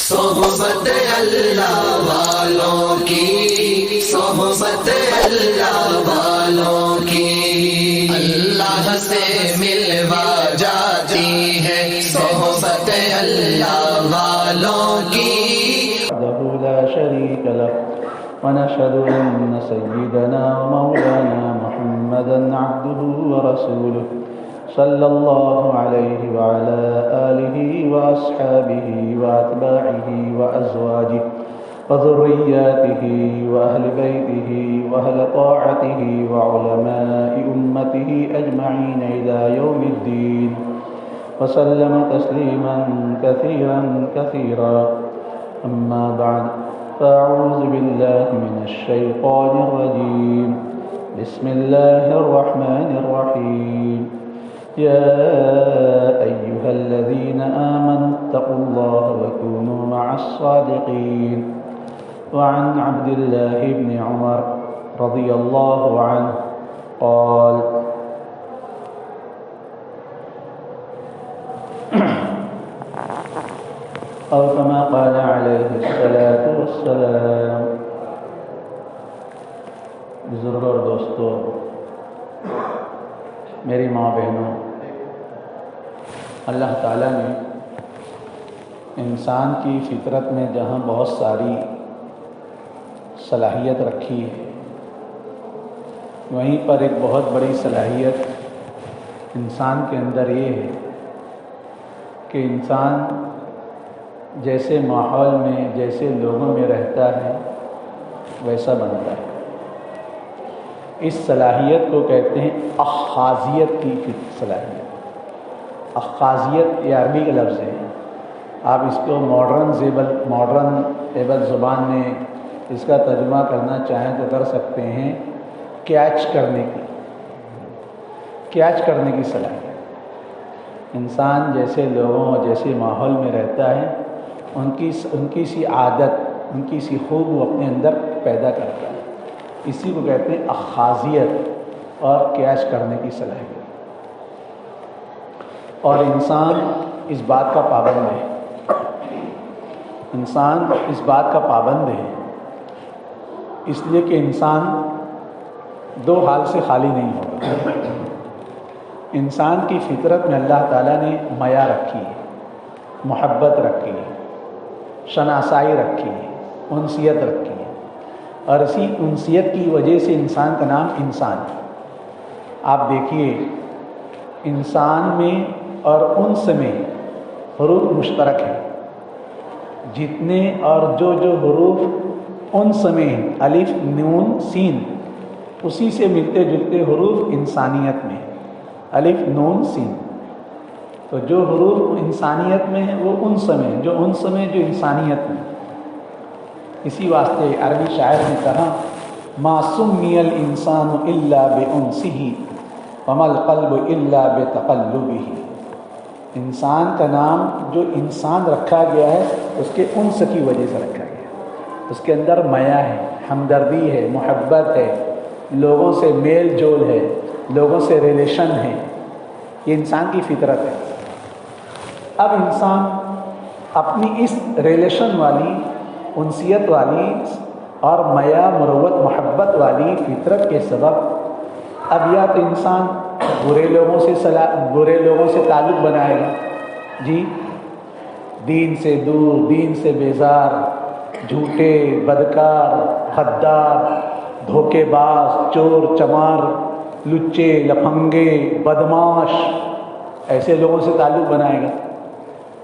صحبت اللہ والوں کی، صحبت اللہ والوں کی، اللہ سے ملوا جاتی ہے صحبت اللہ والوں کی۔ وحده لا شريك له ونشهد أن سيدنا ومولانا محمدا عبده ورسوله صلى الله عليه وعلى آله وأصحابه وأتباعه وأزواجه وذرياته وأهل بيته وأهل طاعته وعلماء أمته أجمعين إلى يوم الدين وسلم تسليما كثيرا كثيرا. أما بعد فأعوذ بالله من الشيطان الرجيم. بسم الله الرحمن الرحيم. يا أيها الذين آمنوا اتقوا الله وكونوا مع الصادقين. وعن عبد الله بن عمر رضي الله عنه قال أو كما قال عليه الصلاة والسلام. بزرگوں اور دوستوں، میری ماں بہنوں، اللہ تعالیٰ نے انسان کی فطرت میں جہاں بہت ساری صلاحیت رکھی ہے، وہیں پر ایک بہت بڑی صلاحیت انسان کے اندر یہ ہے کہ انسان جیسے ماحول میں، جیسے لوگوں میں رہتا ہے ویسا بنتا ہے. اس صلاحیت کو کہتے ہیں اخاذیت کی صلاحیت. اخاذیت یہ عربی کا لفظ ہے. آپ اس کو ماڈرن ایبل زبان میں اس کا ترجمہ کرنا چاہیں تو کر سکتے ہیں کیچ کرنے کی صلاحیت. انسان جیسے لوگوں، جیسے ماحول میں رہتا ہے، ان کی سی عادت، ان کی سی خوب وہ اپنے اندر پیدا کرتا ہے. اسی کو کہتے ہیں اخاذیت اور کیچ کرنے کی صلاحیت. اور انسان اس بات کا پابند ہے. انسان اس بات کا پابند ہے اس لیے کہ انسان دو حال سے خالی نہیں ہوگا. انسان کی فطرت میں اللہ تعالیٰ نے میا رکھی ہے، محبت رکھی ہے، شناسائی رکھی ہے، انسیت رکھی ہے، اور اسی انسیت کی وجہ سے انسان کا نام انسان ہے. آپ دیکھیے انسان میں اور انس میں حروف مشترک ہیں. جتنے اور جو حروف انس میں ہیں، الف، نون، سین، اسی سے ملتے جلتے حروف انسانیت میں، الف، نون، سین. تو جو حروف انسانیت میں ہیں وہ انس میں، جو انس میں، جو انسانیت میں. اسی واسطے عربی شاعر نے کہا ما سمی الانسان الا بانسہ وما القلب الا بتقلبہ. انسان کا نام جو انسان رکھا گیا ہے اس کے انس کی وجہ سے رکھا گیا. اس کے اندر میا ہے، ہمدردی ہے، محبت ہے، لوگوں سے میل جول ہے، لوگوں سے ریلیشن ہے. یہ انسان کی فطرت ہے. اب انسان اپنی اس ریلیشن والی، انسیت والی اور میا، مروت، محبت والی فطرت کے سبب اب یا تو انسان برے لوگوں سے تعلق بنائے گا، جی، دین سے دور، دین سے بیزار، جھوٹے، بدکار، غدار، دھوکے باز، چور چمار، لچے، لفنگے، بدماش، ایسے لوگوں سے تعلق بنائے گا.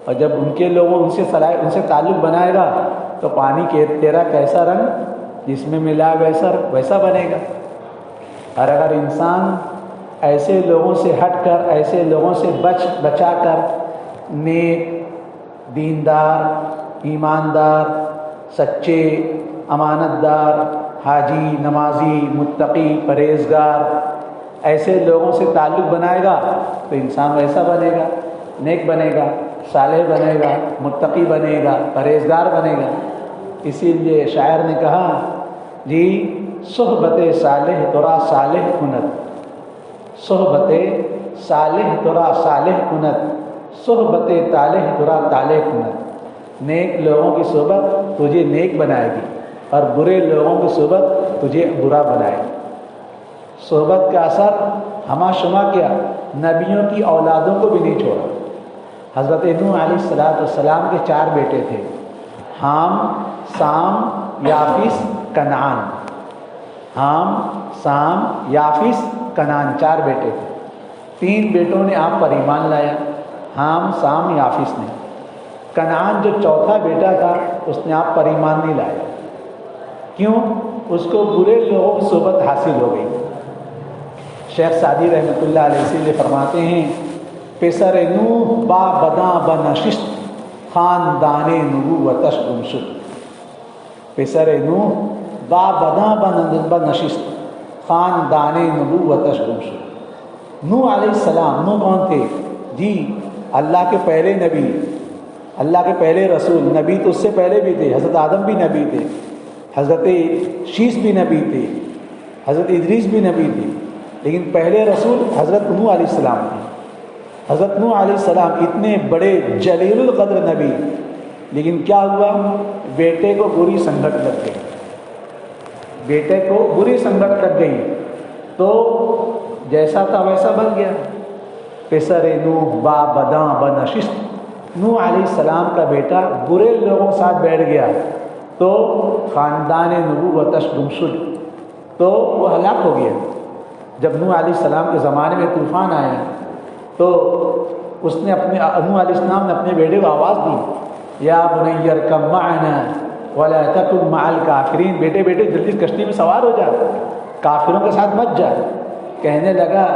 اور جب ان سے تعلق بنائے گا تو پانی کے تیرا کیسا رنگ جس میں ملا ویسا بنے گا. اور اگر انسان ایسے لوگوں سے ہٹ کر، ایسے لوگوں سے بچا کر نیک، دیندار، ایماندار، سچے، امانت دار، حاجی، نمازی، متقی، پرہیزگار، ایسے لوگوں سے تعلق بنائے گا تو انسان ویسا بنے گا، نیک بنے گا، صالح بنے گا، متقی بنے گا، پرہیزگار بنے گا. اسی لیے شاعر نے کہا جی صحبت صالح ترا صالح کند، صحبت صالح ترا صالح کند، صحبت طالح ترا طالح کند. نیک لوگوں کی صحبت تجھے نیک بنائے گی اور برے لوگوں کی صحبت تجھے برا بنائے گی۔ صحبت کا اثر ہمہ شمہ کیا، نبیوں کی اولادوں کو بھی نہیں چھوڑا۔ حضرت نوح علیہ السلام کے 4 بیٹے تھے، حام، سام، یافس، کنعان۔ حام، سام، یافس، کنعان 4 بیٹے تھے۔ 3 بیٹوں نے آپ پر ایمان لایا، حام، سام، یافس نے۔ کنعان جو چوتھا بیٹا تھا اس نے آپ پر ایمان نہیں لایا۔ کیوں؟ اس کو برے لوگوں کی صحبت حاصل ہو گئی۔ شیخ سعدی رحمۃ اللہ علیہ اسی لیے فرماتے ہیں، پسر نوح با بداں بنشست خاندان نبوتش گمشد۔ پسر نوح با بداں بنشست خاندان نبوتش گمشد۔ نوح علیہ السلام، نوح کون تھے؟ جی اللہ کے پہلے نبی، اللہ کے پہلے رسول۔ نبی تو اس سے پہلے بھی تھے، حضرت آدم بھی نبی تھے، حضرت شیس بھی نبی تھے، حضرت ادریس بھی نبی تھے، لیکن پہلے رسول حضرت نوح علیہ السلام تھے۔ حضرت نوح علیہ السلام اتنے بڑے جلیل القدر نبی، لیکن کیا ہوا؟ بیٹے کو بری سنگت لگ گئی، بیٹے کو بری سنگت لگ گئی تو جیسا تھا ویسا بن گیا۔ پسر نوح با بداں بنشست، نوح علیہ السلام کا بیٹا برے لوگوں کے ساتھ بیٹھ گیا تو خاندان نبوتش گمشد، تو وہ ہلاک ہو گیا۔ جب نوح علیہ السلام کے زمانے میں طوفان آیا تو اس نے نوح علیہ السلام نے اپنے بیٹے کو آواز دی، یا بنی ارکب معنا ولا تکن مع الکافرین، بیٹے بیٹے جلدی کشتی میں سوار ہو جا، کافروں کے ساتھ مت جا۔ کہنے لگا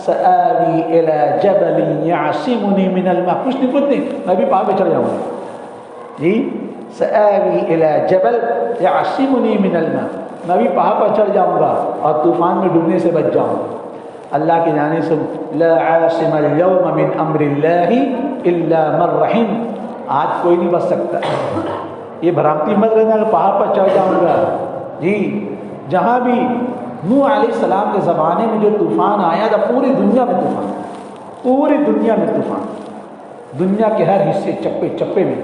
سآوی الی جبل یعصمنی من الماء، کچھ نہیں میں بھی پہاڑ پہ چڑھ جاؤں گا۔ جی سآوی الی جبل یعصمنی من الماء، میں بھی پہاڑ پر چڑھ جاؤں گا اور طوفان میں ڈوبنے سے بچ جاؤں گا۔ اللہ کی جانب سے لا عاصم اليوم من امر اللہ الا من رحم، آج کوئی نہیں بچ سکتا۔ یہ بھرامتی مت رہنا کہ پہاڑ پر چڑھ جاؤں گا۔ جی جہاں بھی نوح علیہ السلام کے زمانے میں جو طوفان آیا تھا، پوری دنیا میں طوفان، پوری دنیا میں طوفان، دنیا کے ہر حصے چپے چپے میں،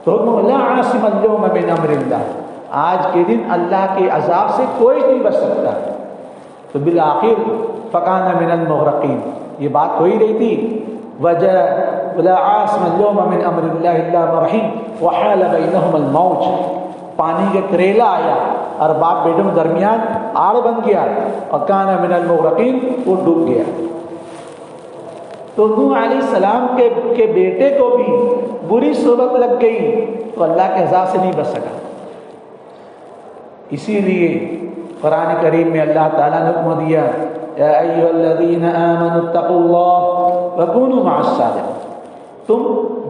تو لا عاصم اليوم من امر اللہ، آج کے دن اللہ کے عذاب سے کوئی نہیں بچ سکتا۔ تو بالآخر فکان من المغرقین، یہ بات ہو ہی رہی تھی، وجہ لا عاصم اليوم من امر اللہ الا من رحم وحال بینہم الموج، پانی کے کریلا آیا اور باپ بیٹوں کے درمیان آڑ بن گیا اور کان من المغرقین، وہ ڈوب گیا۔ تو نوح علیہ السلام کے بیٹے کو بھی بری صحبت لگ گئی تو اللہ کے عذاب سے نہیں بچ سکا۔ اسی لیے قرآن کریم میں اللہ تعالیٰ نے حکم دیا، یا ایھا الذین آمنوا اتقوا اللہ وکونوا مع الصادقین، تم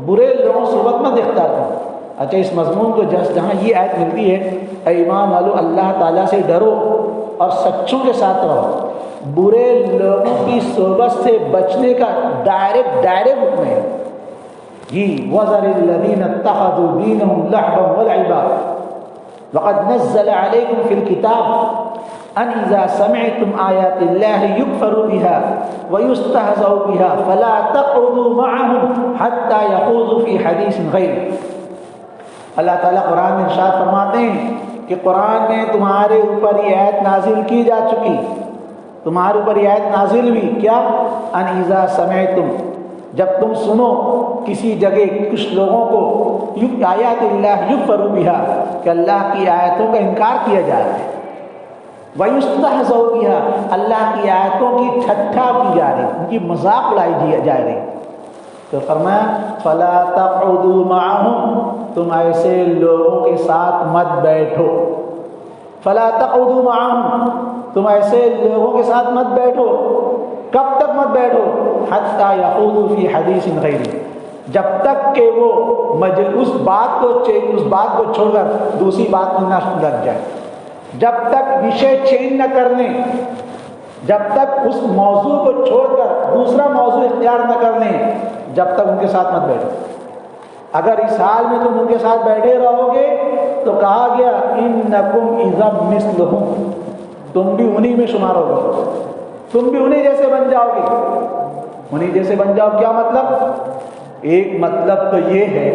برے لوگوں سے صحبت مت اختیار کرو۔ اچھا اس مضمون کو جہاں یہ آیت ملتی ہے، اے ایمان والو اللہ تعالیٰ سے ڈرو اور سچوں کے ساتھ رہو، برے لوگوں کی صحبت سے بچنے کا ڈائریکٹ حکم ہے۔ جی وَذَرِ الَّذِينَ اتَّخَذُوا دِينَهُمْ لَعْبًا وَلَعِبًا وَقَدْ نَزَّلَ عَلَيْكُمْ فِي الْكِتَابِ أَنْ إِذَا سَمِعْتُمْ آيَاتِ اللَّهِ يُكْفَرُ بِهَا وَيُسْتَهْزَأُ بِهَا فَلَا تَقْعُدُوا مَعَهُمْ حَتَّى يَخُوضُوا فِي حَدِيثٍ غَيْرِهِ۔ اللہ تعالیٰ قرآن میں ارشاد فرماتے ہیں کہ قرآن میں تمہارے اوپر یہ آیت نازل کی جا چکی، تمہارے اوپر یہ آیت نازل ہوئی کیا؟ ان اذا سمعتم، جب تم سنو کسی جگہ کچھ لوگوں کو آیات اللہ یکفر بها، کہ اللہ کی آیتوں کا انکار کیا جائے، ویستہزأ بها، اللہ کی آیتوں کی ٹھٹھا کی جا رہی، ان کی مذاق اڑائی جا رہی، تو فرمایا فلا تقعدوا معهم، تم ایسے لوگوں کے ساتھ مت بیٹھو، فلا تقعدوا معهم، تم ایسے لوگوں کے ساتھ مت بیٹھو۔ کب تک مت بیٹھو؟ حتی یخوضوا فی حدیث غیرہ، جب تک کہ وہ اس بات کو چھوڑ کر دوسری بات میں نہ لگ جائے، جب تک وشے چینج نہ کرنے، جب تک اس موضوع کو چھوڑ کر دوسرا موضوع اختیار نہ کرنے، جب تک ان کے ساتھ مت بیٹھو۔ اگر اس حال میں تم ان کے ساتھ بیٹھے رہو گے تو کہا گیا انکم اذا مثلہم، تم بھی انہی میں شمار ہوگے، تم بھی انہی جیسے بن جاؤ گے۔ انہی جیسے بن جاؤ کیا مطلب؟ ایک مطلب تو یہ ہے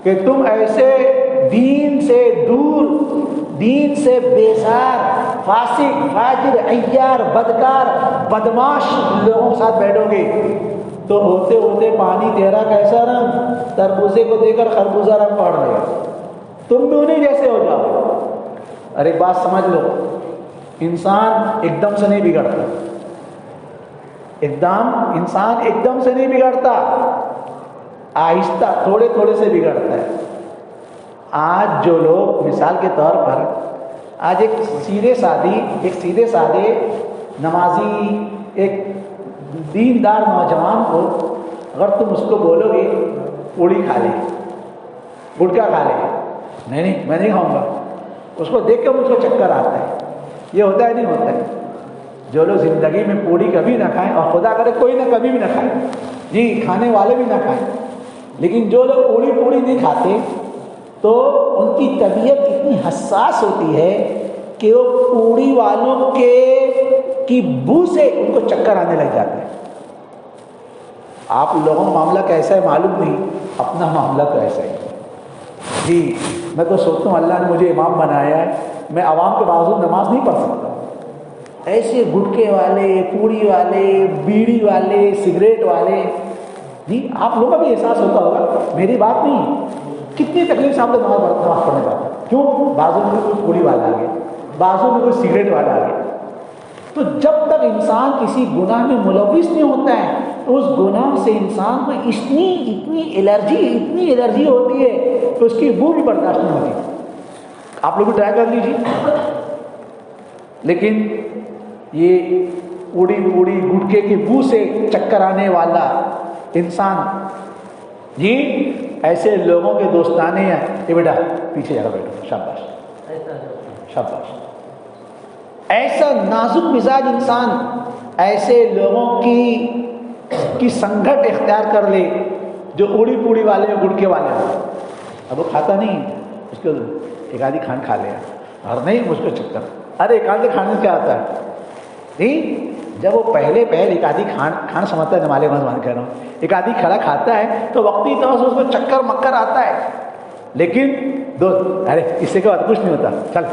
کہ تم ایسے دین سے دور، دین سے بیزار، فاسق، فاجر، عیار، بدکار، بدماش لوگوں کے ساتھ بیٹھو گے تو ہوتے ہوتے پانی تیرا کیسا رنگ تربوزے کو دے کر خربوزہ رنگ پڑ گیا، تم بھی انہیں جیسے ہو جاؤ۔ ارے بات سمجھ لو، انسان ایک دم سے نہیں بگڑتا، انسان ایک دم سے نہیں بگڑتا، آہستہ تھوڑے تھوڑے سے بگڑتا ہے۔ آج جو لوگ مثال کے طور پر آج ایک سیدھے سادے نمازی، ایک دیندار نوجوان کو اگر تم اس کو بولو گے پوڑی کھا لے، گٹکا کھا لے، نہیں میں نہیں کھاؤں گا، اس کو دیکھ کر مجھ کو چکر آتا ہے، یہ ہوتا ہے نہیں ہوتا ہے؟ جو لوگ زندگی میں پوڑی کبھی نہ کھائیں، اور خدا کرے کوئی نہ کبھی بھی نہ کھائے، جی کھانے والے بھی نہ کھائیں، لیکن جو لوگ پوڑی نہیں کھاتے تو ان کی طبیعت اتنی حساس ہوتی ہے کہ وہ پوڑی والوں کی بو سے ان کو چکر آنے لگ جاتے ہیں۔ آپ لوگوں کا معاملہ کیسا ہے معلوم نہیں، اپنا معاملہ تو ایسا ہی ہے۔ جی میں تو سوچتا ہوں اللہ نے مجھے امام بنایا ہے، میں عوام کے بازو نماز نہیں پڑھ سکتا، ایسے گٹکے والے، پوڑی والے، بیڑی والے، سگریٹ والے، جی آپ لوگوں کا بھی احساس ہوتا ہوگا، میری بات نہیں، کتنی تکلیف سے آپ لوگ نماز پڑھنے جاتے ہیں، کیوں؟ بازو میں کوئی پوڑی والا آ گیا، بازو میں کوئی سگریٹ والا آ گیا۔ تو جب تک انسان کسی گناہ میں ملوث نہیں ہوتا ہے تو اس گناہ سے انسان کو اتنی الرجی ہوتی ہے کہ اس کی بو بھی برداشت نہیں ہوتی۔ آپ لوگ بھی ٹرائی کر لیجیے۔ لیکن یہ پوڑی گٹکے کی بو سے چکر آنے والا انسان، جی ایسے لوگوں کے دوستانے ہیں، یہ بیٹا پیچھے جا کر بیٹھو، شاباش شاباش، ایسا نازک مزاج انسان ایسے لوگوں کی سنگت اختیار کر لے جو اوڑی پوڑی والے ہیں، گڑکے والے ہیں۔ اب وہ کھاتا نہیں، اس کو ایک آدھی کھانڈ کھا لیا اور نہیں مجھ کو چکر، ارے ایک آدھی کھانے سے کیا آتا ہے؟ نہیں، جب وہ پہلے ایک آدھی کھانا سمجھتا ہے، نمالے بھگوان کہہ رہا ہوں، ایک آدھی کھڑا کھاتا ہے تو وقتی طور سے اس کو چکر مکر آتا ہے، لیکن ارے اس سے کے بعد کچھ نہیں ہوتا، چل،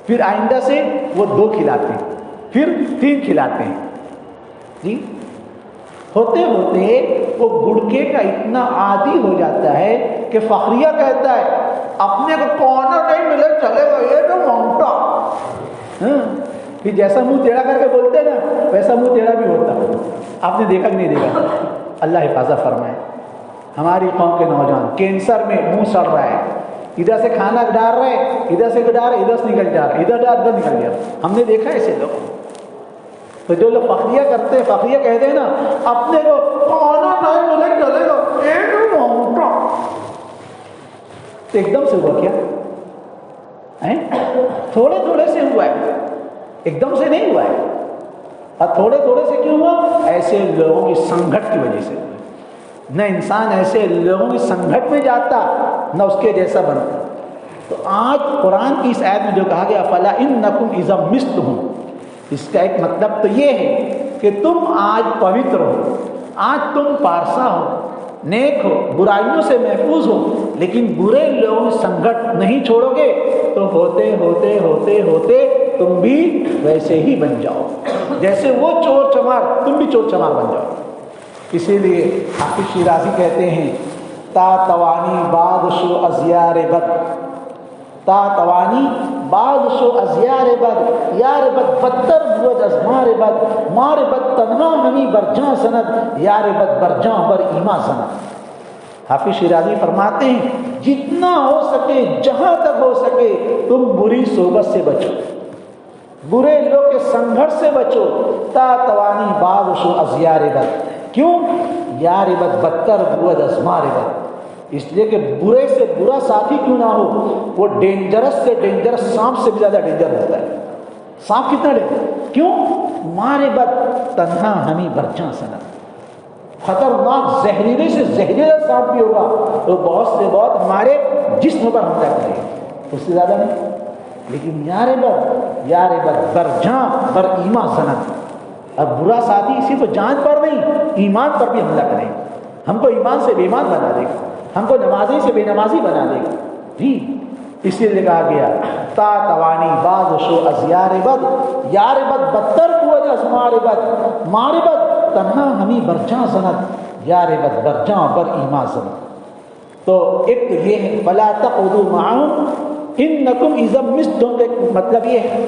پھر آئندہ سے وہ 2 کھلاتے ہیں، پھر 3 کھلاتے ہیں، جی ہوتے ہوتے وہ گڑکے کا اتنا عادی ہو جاتا ہے کہ فخریہ کہتا ہے اپنے کو کارنر نہیں ملے چلے گا یہ تو مانگتا، پھر جیسا منہ ٹیڑھا کر کے بولتے نا ویسا منہ ٹیڑھا بھی ہوتا۔ آپ نے دیکھا کہ نہیں دیکھا؟ اللہ حفاظت فرمائے۔ ہماری قوم کے نوجوان کینسر میں منہ سڑ رہا ہے، ادھر سے کھانا ڈال رہے، ادھر سے ڈال رہے، ادھر سے نکل جا رہا، ادھر ڈال ادھر نکل گیا، ہم نے دیکھا ایسے لوگ۔ تو جو لوگ فخریہ کرتے ہیں، فخریہ کہتے ہیں نا اپنے کو کھانا نہیں ملے چلے گا ایک مانگتا، تو ایک دم سے ہوا کیا؟ تھوڑے تھوڑے سے ہوا ہے، ایک دم سے نہیں ہوا ہے۔ اور تھوڑے تھوڑے سے کیوں ہوا؟ ایسے لوگوں کی سنگت کی وجہ سے ہوا۔ نہ انسان ایسے لوگوں کی سنگت میں جاتا نہ اس کے جیسا بنتا۔ تو آج قرآن کی اس آیت میں جو کہا گیا فلا انکم اذا مثلهم، اس کا ایک مطلب تو یہ ہے کہ تم آج پوتر ہو، آج تم پارسا ہو، نیک ہو، برائیوں سے محفوظ ہو، لیکن برے لوگوں کی سنگت نہیں چھوڑو گے تو ہوتے ہوتے ہوتے ہوتے تم بھی ویسے ہی بن جاؤ، جیسے وہ چور چمار تم بھی چور چمار بن جاؤ۔ اسی لیے حافظ شیرازی کہتے ہیں تا توانی بادشو ازیار بد، تا توانی بادشو ازیار بد، یار بد بدتر بود از مار بد، مار بد تنہا ہمی برجاں سند، یار بد برجاں بر ایمان سند۔ حافظ شیرازی فرماتے ہیں جتنا ہو سکے، جہاں تک ہو سکے تم بری صحبت سے بچو، برے لوگ کے سنگھرش سے بچو۔ تا توانی بادشو ازیار بد، کیوں؟ یار بد بدتر بود از مار بد، اس لیے کہ برے سے برا ساتھی کیوں نہ ہو، وہ ڈینجرس سے ڈینجرس سانپ سے بھی زیادہ ڈینجر ہوتا ہے۔ سانپ کتنا ڈینجر؟ کیوں؟ مار بد تنہا ہمیں برجاں سند، خطرناک زہریلے سے زہریلا سانپ بھی ہوگا تو بہت سے بہت ہمارے جسم پر حملہ کرے گا، اس سے زیادہ نہیں۔ لیکن یار بد برجاں بر ایمان سند، اور برا ساتھی صرف جان پر نہیں ایمان پر بھی حملہ کرے۔ ہم کو ایمان سے بے ایمان بنا دے گا، ہم کو نمازی سے بے نمازی بنا دے گا. جی اسی لیے کہا گیا تا توانی باز شو از یار بد، یار بد بدتر کو از مار بد، مار بد تنہا ہمیں برجاں زند، یار بد برجاں بر ایمان زند. تو ایک تو یہ ہے فلا تقعدوا معهم انکم اذا مثلهم، کا مطلب یہ ہے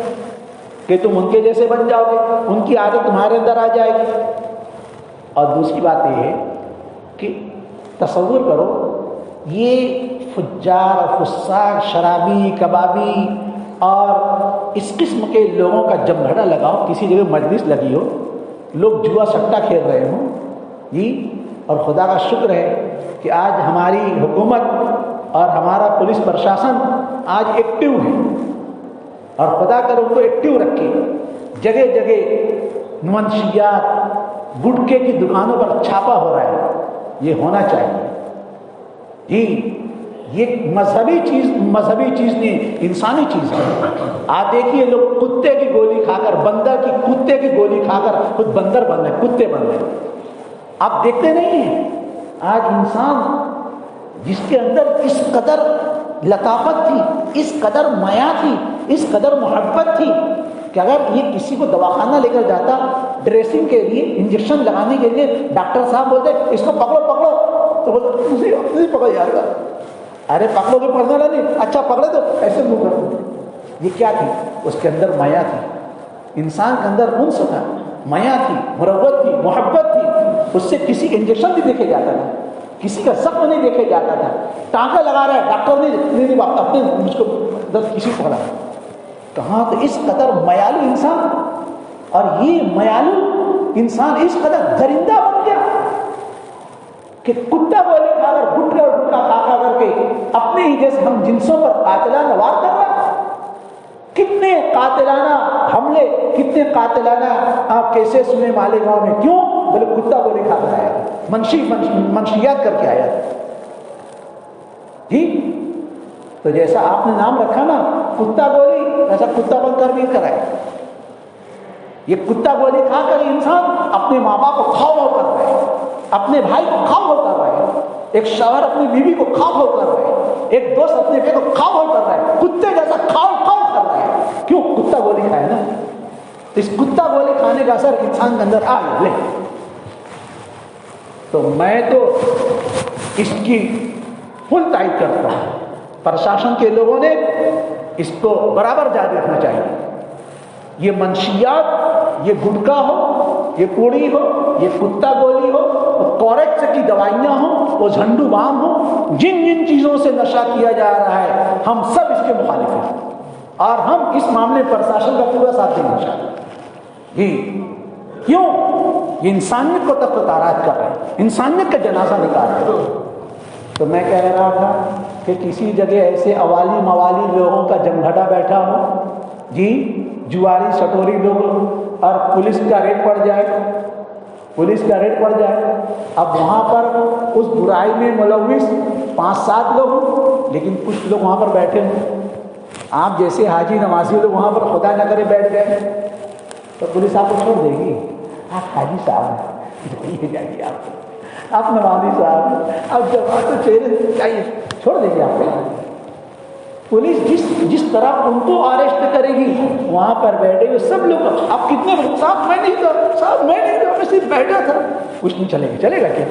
کہ تم ان کے جیسے بن جاؤ گے، ان کی عادت تمہارے اندر آ جائے گی. اور دوسری بات یہ ہے کہ تصور کرو یہ فجار فساق شرابی کبابی اور اس قسم کے لوگوں کا جمگھڑا لگاؤ، کسی جگہ مجلس لگی ہو، لوگ جوا سٹا کھیل رہے ہوں جی، اور خدا کا شکر ہے کہ آج ہماری حکومت اور ہمارا پولیس پرشاسن آج ایکٹیو ہے، اور خدا کر ان کو ایکٹیو رکھے. جگہ جگہ منشیات گٹکے کی دکانوں پر چھاپا ہو رہا ہے، یہ ہونا چاہیے جی. یہ مذہبی چیز نہیں، انسانی چیز ہے. آپ دیکھیے لوگ کتے کی گولی کھا کر، بندر کی کتے کی گولی کھا کر خود بندر بن رہے، کتے بن رہے. آپ دیکھتے نہیں ہیں آج انسان جس کے اندر اس قدر لطافت تھی، اس قدر میا تھی، اس قدر محبت تھی کہ اگر یہ کسی کو دواخانہ لے کر جاتا ڈریسنگ کے لیے، انجیکشن لگانے کے لیے، ڈاکٹر صاحب بولتے اس کو پکڑو پکڑو، تو بولتے نہیں پکڑ جائے گا. ارے پکڑو گے پکڑنا نہیں، اچھا پکڑے تو ایسے منہ کر دو. یہ کیا تھی؟ اس کے اندر میا تھی، انسان کے اندر انس تھا، میا تھی، مروت تھی، محبت تھی. اس سے کسی کا انجیکشن نہیں دیکھے جاتا تھا، کسی کا زخم نہیں دیکھے جاتا تھا. ٹانکا لگا رہا ہے ڈاکٹر نہیں اپنے مجھ کو درد کسی پکڑا کہاں. تو اس قدر میالو انسان، اور یہ میالو انسان اس قدر درندہ بن گیا کہ کتا گولی کھا کر گٹکا کھا کر کے اپنے ہی جیسے ہم جنسوں پر قاتلانہ وار کر رہا ہے. کتنے قاتلانہ حملے، کتنے قاتلانہ آپ کیسے سنے مالیگاؤں میں. کیوں؟ بولے کتا گولی کھا کر آیا، منشیات کر کے آیا جی. تو جیسا آپ نے نام رکھا نا کتا گولی، ایسا کتا بن کر بھی کرائے. یہ کتا گولی کھا کر انسان اپنے ماں باپ کو کھاؤ کر رہا ہے، اپنے بھائی کو کھاؤ کر رہا ہے، ایک شوہر اپنی بیوی کو کھاؤ کر رہا ہے، ایک دوست اپنے بیٹے کو کھاؤ کر رہا ہے. کتے جیسا کھاؤ کر رہا ہے. کیوں؟ کتا گولی کھایا نا. اس کتا گولی کھانے کا اثر انسان کے اندر آ گیا. تو میں تو اس کی فل تائید کرتا ہوں. پرشاسن کے لوگوں نے اس کو برابر جاری رکھنا چاہیے. یہ منشیات، یہ گٹکا ہو، یہ پوڑی ہو، یہ کتا گولی ہو، کوریکس کی دوائیاں ہوں، وہ جھنڈو بام ہو، جن جن چیزوں سے نشہ کیا جا رہا ہے ہم سب اس کے مخالف ہیں، اور ہم اس معاملے پر پرشاسن کا پورا ساتھ دیں گے جی. کیوں؟ یہ انسانیت کو تخت تاراج کر رہے ہیں، انسانیت کا جنازہ نکال رہے ہیں. تو میں کہہ رہا تھا کہ کسی جگہ ایسے اوالی موالی لوگوں کا جمگھٹا بیٹھا ہو جی، جواری سٹوری لوگ، اور پولیس کا ریڈ پڑ جائے، پولیس کا ریڈ پڑ جائے. اب وہاں پر اس برائی میں ملوث 5-7 لوگ ہوں، لیکن کچھ لوگ وہاں پر بیٹھے ہوں. آپ جیسے حاجی نمازی لوگ وہاں پر خدا نہ کرے بیٹھ گئے تو پولیس آپ کو چھوڑ دے گی. آپ حاجی صاحب ہیں، جائیے آپ نمازی صاحب ہیں، اب جب آپ کو چہرے چاہیے چھوڑ دے گی آپ کو. پولیس جس طرح ان کو اریسٹ کرے گی، وہاں پر بیٹھے ہوئے سب لوگ آپ کتنے صاحب میں نہیں تھا، صاحب میں نہیں تھا، میں صرف بیٹھا تھا. کچھ نہیں چلے گا کیا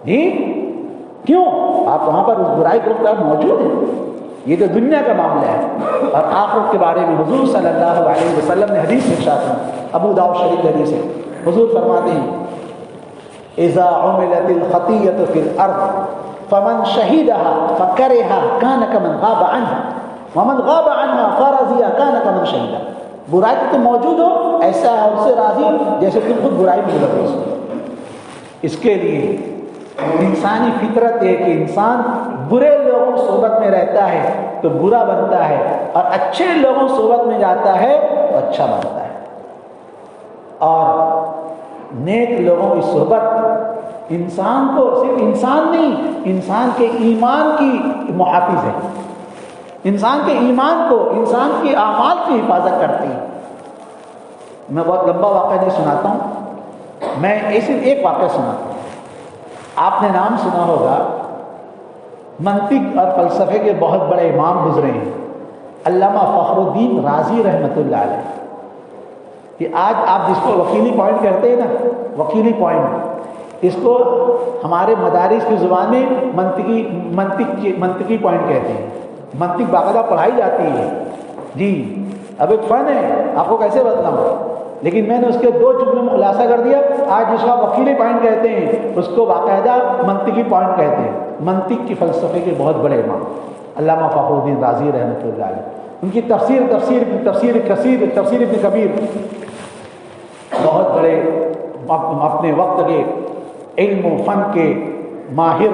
جی؟ کیوں؟ آپ وہاں پر اس برائی کو موجود ہیں. یہ تو دنیا کا معاملہ ہے. اور آخرت کے بارے میں حضور صلی اللہ علیہ وسلم نے حدیث ارشاد کی، ابو داؤد شریف حدیث ہے. حضور فرماتے ہیں اذا عملت الخطیۃ فی الارض فمن شهدها فكرهها كان كمن غاب عنها ومن غاب عنها فرضي كان كمن شهدها. برائی تو موجود ہو، ایسا ہے اس سے راضی جیسے تم خود برائی میں ملوث ہو. اس کے لیے انسانی فطرت ہے کہ انسان برے لوگوں صحبت میں رہتا ہے تو برا بنتا ہے، اور اچھے لوگوں صحبت میں جاتا ہے تو اچھا بنتا ہے. اور نیک لوگوں کی صحبت انسان کو صرف انسان نہیں، انسان کے ایمان کی محافظ ہے، انسان کے ایمان کو، انسان کے اعمال کی حفاظت کرتی ہے. میں بہت لمبا واقعہ نہیں سناتا ہوں، میں صرف ایک واقعہ سناتا ہوں. آپ نے نام سنا ہوگا، منطق اور فلسفے کے بہت بڑے امام گزرے ہیں، علامہ فخر الدین رازی رحمۃ اللہ علیہ۔ کہ آج آپ جس کو وکیلی پوائنٹ کہتے ہیں نا، وکیلی پوائنٹ، اس کو ہمارے مدارس کی زبان میں منطقی پوائنٹ کہتے ہیں۔ منطق باقاعدہ پڑھائی جاتی ہے جی، اب ایک فن ہے، آپ کو کیسے بتلاؤں، لیکن میں نے اس کے 2 جملوں میں خلاصہ کر دیا۔ آج جس کو وکیلی پوائنٹ کہتے ہیں اس کو باقاعدہ منطقی پوائنٹ کہتے ہیں۔ منطق کی فلسفے کے بہت بڑے امام علامہ فخر الدین رازی رحمۃ اللہ علیہ، ان کی تفسیر ابن کبیر، بہت بڑے اپنے وقت کے علم و فن کے ماہر،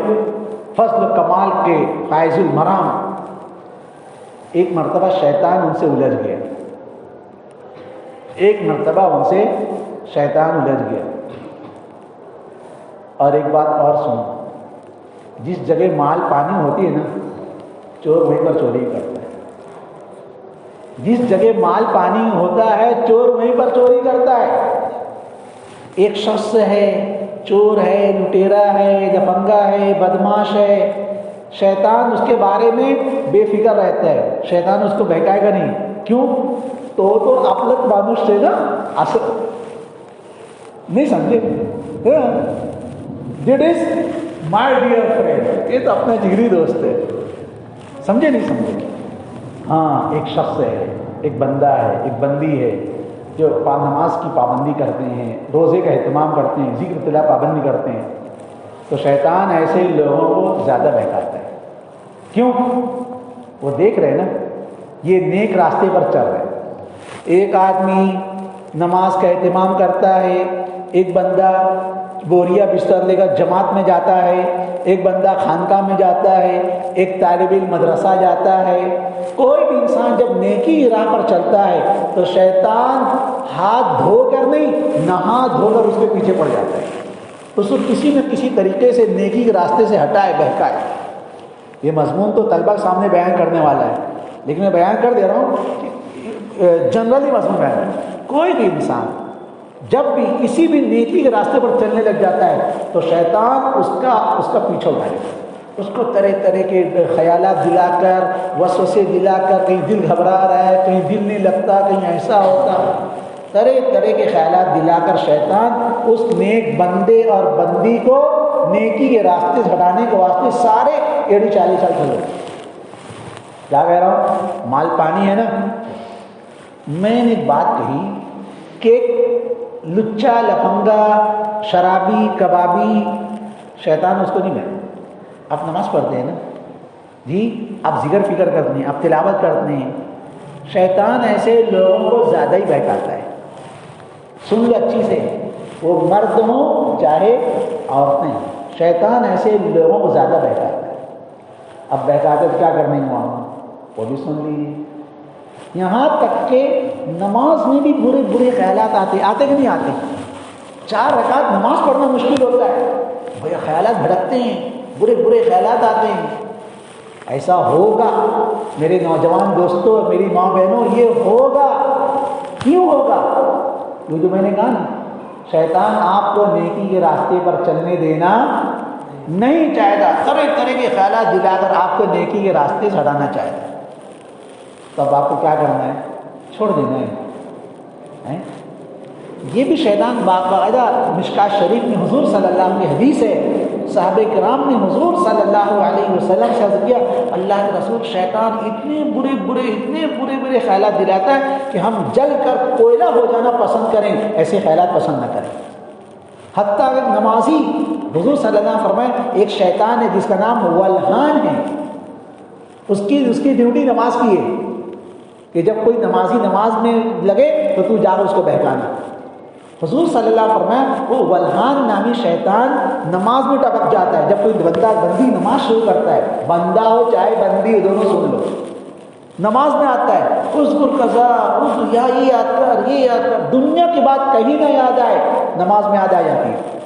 فضل و کمال کے فائز المرام۔ ایک مرتبہ شیطان ان سے الجھ گیا، ایک مرتبہ ان سے شیطان الجھ گیا۔ اور ایک بات اور سنو، جس جگہ مال پانی ہوتی ہے نا، چور وہیں پر چوری کرتا ہے۔ جس جگہ مال پانی ہوتا ہے چور وہیں پر چوری کرتا ہے۔ ایک شخص ہے، چور ہے، لٹیرا ہے، دفنگا ہے، بدماش ہے، شیطان اس کے بارے میں بے فکر رہتا ہے، شیطان اس کو بہکائے گا نہیں۔ کیوں؟ تو اپلت مانوش سے نا اصل نہیں سمجھے، that is my dear friend, یہ تو اپنا جگری دوست ہے، سمجھے نہیں سمجھے؟ ہاں، ایک شخص ہے، ایک بندہ ہے، ایک بندی ہے جو نماز کی پابندی کرتے ہیں، روزے کا اہتمام کرتے ہیں، ذکر تلا پابندی کرتے ہیں، تو شیطان ایسے لوگوں کو زیادہ بہکاتا ہے۔ کیوں؟ وہ دیکھ رہے نا یہ نیک راستے پر چل رہے ہیں۔ ایک آدمی نماز کا اہتمام کرتا ہے، ایک بندہ بوریا بستر لے کر جماعت میں جاتا ہے، ایک بندہ خانقاہ میں جاتا ہے، ایک طالب علم مدرسہ جاتا ہے۔ کوئی بھی انسان جب نیکی کی راہ پر چلتا ہے تو شیطان ہاتھ دھو کر نہیں، نہا دھو کر اس کے پیچھے پڑ جاتا ہے، اس کو کسی نہ کسی طریقے سے نیکی کے راستے سے ہٹائے، بہکائے۔ یہ مضمون تو طلبہ کے سامنے بیان کرنے والا ہے، لیکن میں بیان کر دے رہا ہوں جنرلی مضمون بیان۔ کوئی بھی انسان جب بھی کسی بھی نیکی کے راستے پر چلنے لگ جاتا ہے تو شیطان اس کا پیچھا اٹھائے گا، اس کو طرح طرح کے خیالات دلا کر، وسوسے دلا کر، کہیں دل گھبرا رہا ہے، کہیں دل نہیں لگتا، کہیں ایسا ہوتا، طرح طرح کے خیالات دلا کر شیطان اس نیک بندے اور بندی کو نیکی کے راستے سے ہٹانے کے واسطے سارے ایڑی چالی چل چلے۔ کیا کہہ رہا ہوں؟ مال پانی ہے نا۔ میں نے ایک بات کہی کہ لچا، لفنگا، شرابی، کبابی، شیطان اس کو نہیں کہتا۔ آپ نماز پڑھتے ہیں نا جی، آپ ذکر فکر کرتے ہیں، آپ تلاوت کرتے ہیں، شیطان ایسے لوگوں کو زیادہ ہی بہکاتا ہے۔ سن لو اچھی سے، وہ مرد ہوں چاہے عورتیں، شیطان ایسے لوگوں کو زیادہ بہکاتا ہے۔ اب بہکاتے تو کیا کرنے کو وہاں، وہ بھی سن لیجیے۔ یہاں تک کہ نماز میں بھی برے برے خیالات آتے کہ نہیں آتے؟ 4 رکعت نماز پڑھنا مشکل ہوتا ہے، بھئی خیالات بھڑکتے ہیں، برے برے خیالات آتے ہیں۔ ایسا ہوگا میرے نوجوان دوستوں، میری ماں بہنوں، یہ ہوگا۔ کیوں ہوگا؟ یہ جو میں نے کہا نا، شیطان آپ کو نیکی کے راستے پر چلنے دینا نہیں چاہے گا، طرح طرح کے خیالات دلا کر آپ کو نیکی کے راستے سے ہٹانا چاہے گا۔ تب آپ کو کیا کرنا ہے؟ چھوڑ دینا ہے۔ یہ بھی شیطان باقاعدہ مشکات شریف میں حضور صلی اللہ علیہ وسلم کی حدیث ہے، صحابہ کرام نے حضور صلی اللہ علیہ وسلم سے عرض کیا، اللہ کے رسول، شیطان اتنے برے خیالات دلاتا ہے کہ ہم جل کر کوئلہ ہو جانا پسند کریں، ایسے خیالات پسند نہ کریں۔ حتیٰ کہ نمازی، حضور صلی اللہ علیہ وسلم فرمائے ایک شیطان ہے جس کا نام ولہان ہے، اس کی ڈیوٹی نماز کی ہے کہ جب کوئی نمازی نماز میں لگے تو تو جا کر اس کو بہکانا۔ حضور صلی اللہ علیہ وسلم فرمایا وہ ولہان نامی شیطان نماز میں ٹپک جاتا ہے۔ جب کوئی بندہ بندی نماز شروع کرتا ہے، بندہ ہو چاہے بندی، دونوں سن لو، نماز میں آتا ہے اذکر قضا، یا یہ یاد کر، یہ یاد کر، دنیا کی بات کہیں نہ یاد آئے، نماز میں یاد آ جاتی ہے۔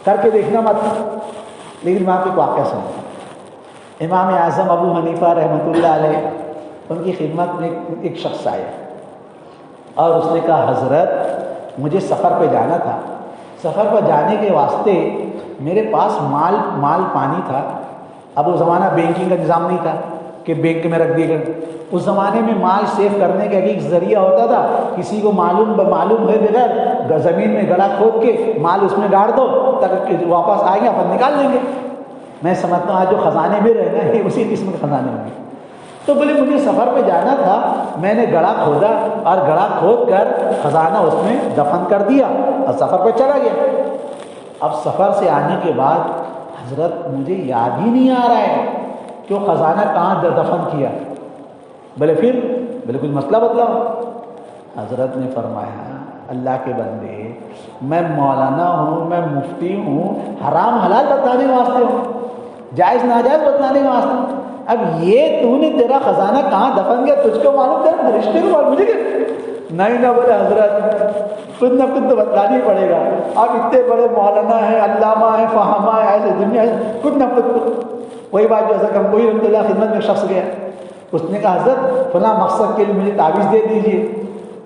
کر کے دیکھنا مت، لیکن میں آپ کو واقعہ سناتا۔ امام اعظم ابو حنیفہ رحمۃ اللہ علیہ، ان کی خدمت میں ایک شخص آیا اور اس نے کہا حضرت مجھے سفر پہ جانا تھا، سفر پر جانے کے واسطے میرے پاس مال پانی تھا. اب وہ زمانہ بینکنگ کا نظام نہیں تھا کہ بینک میں رکھ دیے گئے. اس زمانے میں مال سیو کرنے کا ایک ذریعہ ہوتا تھا, کسی کو معلوم ہوئے بغیر زمین میں گڑھا کھود کے مال اس میں گاڑ دو تک واپس آئیں گے, اپن نکال لیں گے. میں سمجھتا ہوں آج جو خزانے میں رہنا ہے اسی قسم کے خزانے ہوں گے. تو بولے مجھے سفر پہ جانا تھا, میں نے گڑھا کھودا اور گڑھا کھود کر خزانہ اس میں دفن کر دیا اور سفر پہ چلا گیا. اب سفر سے آنے کے بعد حضرت مجھے یاد ہی نہیں آ رہا ہے کہ وہ خزانہ کہاں دفن کیا. بولے پھر بولے کچھ مسئلہ بتلاؤ. حضرت نے فرمایا اللہ کے بندے, میں مولانا ہوں, میں مفتی ہوں, حرام حلال بتلانے واسطے ہوں, جائز ناجائز بتلانے واسطے ہوں. اب یہ تو نے تیرا خزانہ کہاں دفن کیا تجھ کو معلوم, تیرا فرشتے کو معلوم, مجھے کیا نہیں نہ. بولے حضرت خود نہ خود تو بتلانا ہی پڑے گا. آپ اتنے بڑے مولانا ہیں, علامہ ہیں, فہامہ ہیں, ایسے دنیا ہے, خود نہ خود. وہی بات جو حضرت کوئی رحمۃ اللہ خدمت میں شخص گیا, اس نے کہا حضرت فلاں مقصد کے لیے مجھے تعویذ دے دیجیے.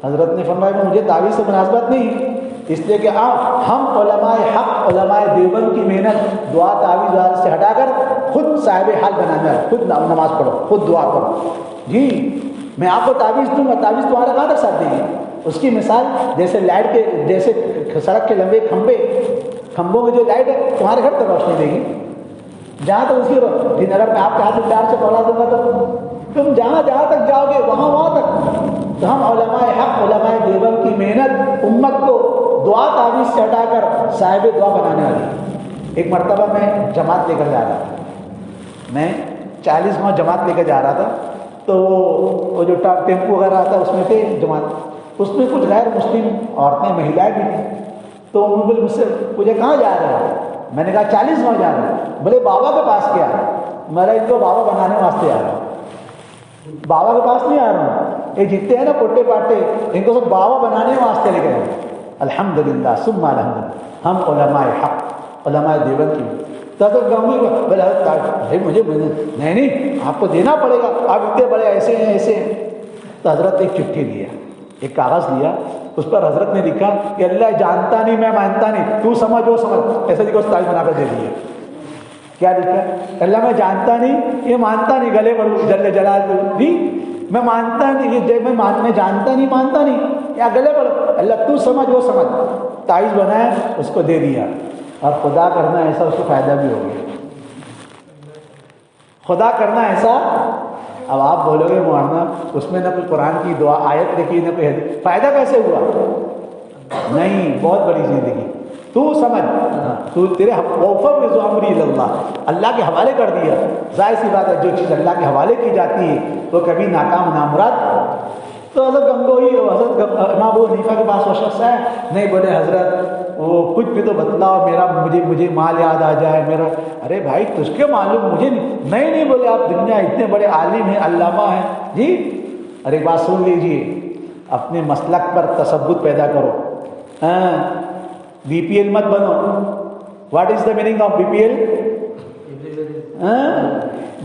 حضرت نے فرمایا مجھے تعویذ سے مناسبت نہیں, اس لیے کہ ہم علماء حق علماء دیوبند کی محنت دعا تعویذ سے ہٹا کر خود صاحب حال بنانا ہے. خود نماز پڑھو, خود دعا کرو. جی میں آپ کو تعویذ دوں گا, تعویذ تمہارا کہاں تک ساتھ دے گی. اس کی مثال جیسے لائٹ کے, جیسے سڑک کے لمبے کھمبوں میں جو لائٹ ہے تمہارے گھر تک روشنی دے گی. جہاں تک اس کی لیکن اگر میں آپ کے ہاتھ میں پیار سے پڑھا دوں گا تو تم جہاں تک جاؤ گے وہاں تک. تو ہم علماء حق علماء دیوبند کی محنت امت کو دعا تعویذ سے ہٹا کر صاحب دعا بنانے والی. ایک مرتبہ میں جماعت لے کر جا رہا تھا, میں 40 گاؤں جماعت لے کر جا رہا تھا. تو وہ جو ٹیمپو وغیرہ آتا ہے اس میں تھے جماعت, اس میں کچھ غیر مسلم عورتیں مہیلائیں بھی تھیں. تو انہوں نے مجھ سے پوچھا کہاں جا رہے ہیں. میں نے کہا 40 گاؤں جا رہا ہوں. بولے بابا کے پاس کیا؟ میں ان کو بابا بنانے واسطے آ رہا ہوں, بابا کے پاس نہیں آ رہا ہوں. یہ جتنے ہیں نا پوٹے پاٹے ان کو سب بابا بنانے واسطے لے گئے. الحمدللہ ثم الحمدللہ ہم علماء حق علماء دیوبند کی مجھے نہیں آپ کو دینا پڑے گا, آپ اتنے بڑے ایسے ہیں. تو حضرت ایک چٹھی لیا, ایک کاغذ لیا, اس پر حضرت نے لکھا کہ اللہ جانتا نہیں میں مانتا نہیں, تو سمجھ وہ سمجھ, ایسے لکھو تاج بنا کر دے دیا. کیا لکھا؟ اللہ میں جانتا نہیں, یہ مانتا نہیں, گلے بڑھو جل جلال جی میں مانتا نہیں, یہ میں جانتا نہیں مانتا نہیں, یا گلے بڑھو اللہ تو سمجھ وہ سمجھ. تائز بنایا, اس کو دے دیا. اور خدا کرنا ایسا اس کو فائدہ بھی ہو گیا. خدا کرنا ایسا. اب آپ بولو گے مولانا اس میں نہ کوئی قرآن کی دعا آیت لکھی نہ کوئی حدیث, فائدہ کیسے ہوا؟ نہیں, بہت بڑی زندگی. تو سمجھ, تو تیرے وفوض امری اللہ, اللہ کے حوالے کر دیا. ظاہر سی بات ہے جو چیز اللہ کے حوالے کی جاتی ہے وہ کبھی ناکام نامراد. تو حضرت گنگوئی حضرت امام ابو حنیفہ کے پاس وہ شخص ہے, نہیں بولے حضرت وہ کچھ بھی تو بتلاؤ, میرا مجھے مال یاد آ جائے میرا. ارے بھائی تجھ کے معلوم مجھے نہیں بولے آپ دنیا اتنے بڑے عالم ہیں علامہ ہیں جی. ارے بات سن لیجیے, اپنے مسلک پر تثبت پیدا کرو. بی پی ایل مت بنو. What is the meaning of B P L?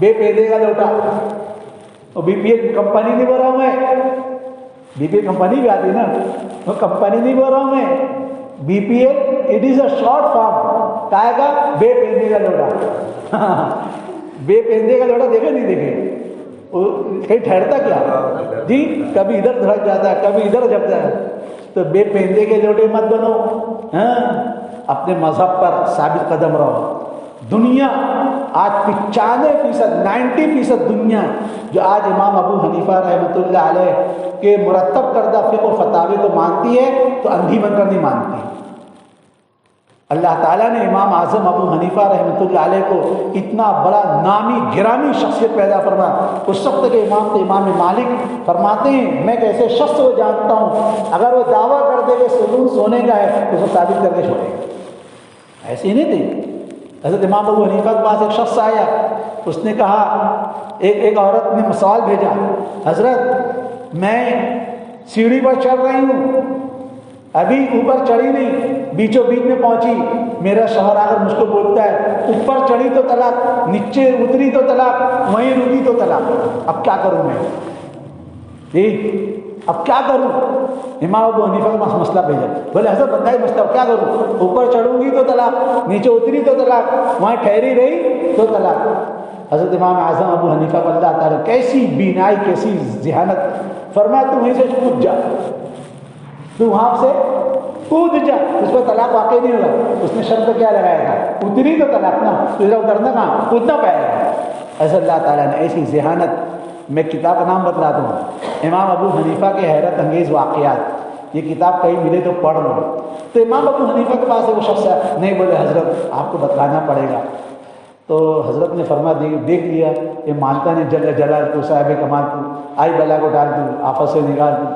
بے پیدے کا لوٹا. بی پی ایل کمپنی نہیں بول رہا ہوں میں, بی پی ایل کمپنی بھی آتی ہے نا, وہ کمپنی نہیں بول رہا ہوں میں. B P L it is a short form کہے گا بے پیندے کا لوٹا. بے پیندے کا لوٹا دیکھے نہیں دیکھے, وہ کہیں ٹھہرتا کیا جی, کبھی ادھر دھڑک جاتا ہے کبھی ادھر جھپتا ہے. تو بے پیندے کے لوٹے مت بنو, اپنے مذہب پر ثابت قدم رہو. دنیا آج 95% 90% دنیا جو آج امام ابو حنیفہ رحمۃ اللہ علیہ کے مرتب کردہ فقہ و فتاوی کو مانتی ہے تو اندھی بن کر نہیں مانتی. اللہ تعالیٰ نے امام اعظم ابو حنیفہ رحمۃ اللہ علیہ کو اتنا بڑا نامی گرامی شخصیت پیدا فرمایا. اس وقت کے امام مالک فرماتے ہیں میں ایک ایسے شخص کو جانتا ہوں اگر وہ دعویٰ کر دے کہ سکون سونے کا ہے تو اس کو ثابت کر کے چھوڑے گا. ایسے ہی نہیں تھے. حضرت امام ابو حنیفہ کے پاس ایک شخص آیا, اس نے کہا, ایک عورت نے سوال بھیجا, حضرت میں سیڑھی پر چڑھ رہی ہوں, ابھی اوپر چڑھی نہیں, بیچوں بیچ میں پہنچی, میرا شوہر آ کر مجھ کو بولتا ہے اوپر چڑھی تو طلاق, نیچے اتری تو طلاق, وہیں رکی تو طلاق, اب کیا کروں میں جی. اب کیا کروں؟ امام ابو حنیفہ کے پاس مسئلہ بھیجا، بولے حضرت بتائیے مسئلہ کیا کروں؟ اوپر چڑھوں گی تو طلاق، نیچے اتری تو طلاق، وہاں ٹھہری رہی تو طلاق۔ حضرت امام اعظم ابو حنیفہ کو اللہ تعالیٰ کیسی بینائی، کیسی ذہانت، فرمایا تو وہیں سے کود جا، تو وہاں سے کود جا، اس پر طلاق واقع نہیں ہوگا۔ اس نے شرط کیا لگایا تھا؟ اتری تو طلاق نا، تو ادھر اترنا کہاں، کودنا پائے گا۔ ایسا اللہ تعالیٰ نے ایسی ذہانت۔ میں کتاب کا نام بتلا دوں، امام ابو حنیفہ کے حیرت انگیز واقعات، یہ کتاب کہیں ملے تو پڑھ لو۔ تو امام ابو حنیفہ کے پاس وہ شخص نہیں، بولے حضرت آپ کو بتلانا پڑے گا۔ تو حضرت نے فرما دیکھ لیا یہ مانتا نہیں، جل جلال کو، صاحب کمال کو، آئی بلا کو ڈال دوں، آپس سے نکال دوں۔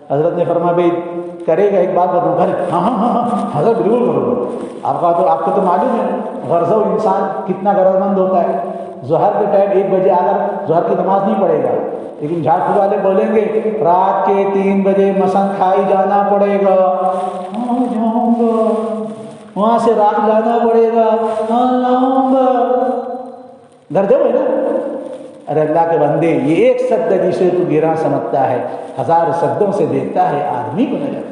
حضرت نے فرما بھائی کرے گا، ایک بات بتاؤں، کرے ہاں ہاں ہاں ہاں حضرت بالکل کرو۔ آپ کو تو معلوم ہے غرض و انسان کتنا غرض مند ہوتا ہے۔ ظہر کے ٹائم 1 بجے آگر ظہر کی نماز نہیں پڑھے گا، لیکن جھاڑ پھوک والے بولیں گے رات کے 3 بجے مسن کھائی جانا پڑے گا، ہاں جاؤں گا، وہاں سے رات جانا پڑے گا، ہاں لاؤں گا، گھر جب ہے نا۔ ارے اللہ کے بندے، یہ ایک سد جسے تو گراں سمجھتا ہے، 1000 سدوں سے دیکھتا ہے آدمی کو نظر۔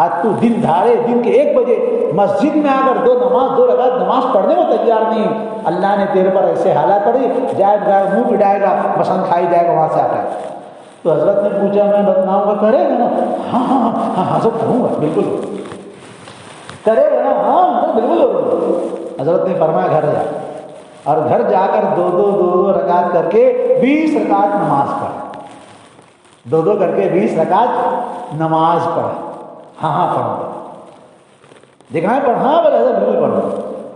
آج تو دن دھاڑے دن کے 1 بجے مسجد میں آ کر 2 رکعت نماز پڑھنے میں تیار نہیں، اللہ نے تیرے پر ایسے حالات پڑی، جائے منہ پٹائے گا، مسن کھائی جائے گا وہاں سے آ کر۔ تو حضرت نے پوچھا میں بتلاؤں گا، کرے گا نا؟ ہاں ہاں ہاں حضرت کروں گا، بالکل کرے گا نا؟ ہاں بالکل۔ حضرت نے فرمایا گھر جا، اور گھر جا کر 2 رکعت کر کے 20 رکعت نماز پڑھ، 2 کر کے 20 رکعت نماز پڑھ۔ ہاں پڑھوں گا، دکھائیں پڑھ، ہاں بولے حضرت بالکل پڑھوں۔